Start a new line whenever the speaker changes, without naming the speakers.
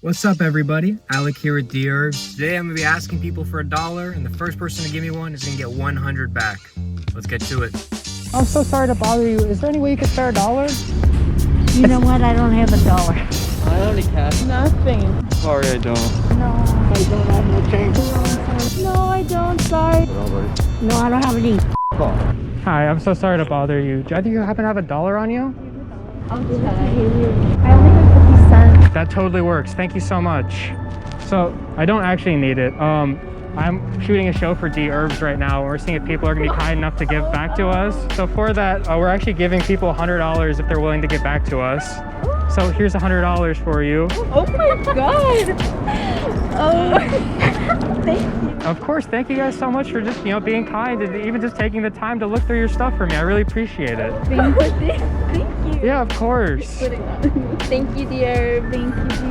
What's up, everybody? Alec here with Dherbs. Today I'm gonna be asking people for $1, and the first person to give me one is gonna get 100 back. Let's get to it.
I'm so sorry to bother you. Is there any way you could spare $1?
You know what? I don't have $1.
I only cash.
Nothing.
Sorry, I don't.
No.
I don't have no change.
No, I don't. Sorry. No, I don't have any.
Hi, I'm so sorry to bother you. Do you happen to have $1 on you?
Okay. I only have 50 cents.
That totally works. Thank you so much. So I don't actually need it. I'm shooting a show for Dherbs right now. We're seeing if people are gonna be kind enough to give back to us. So for that, we're actually giving people $100 if they're willing to give back to us. So here's $100 for you.
Oh my god. Oh, thank you.
Of course, thank you guys so much for just, being kind and even just taking the time to look through your stuff for me. I really appreciate it.
Thank you.
Yeah, of course.
Thank you, dear. Thank you.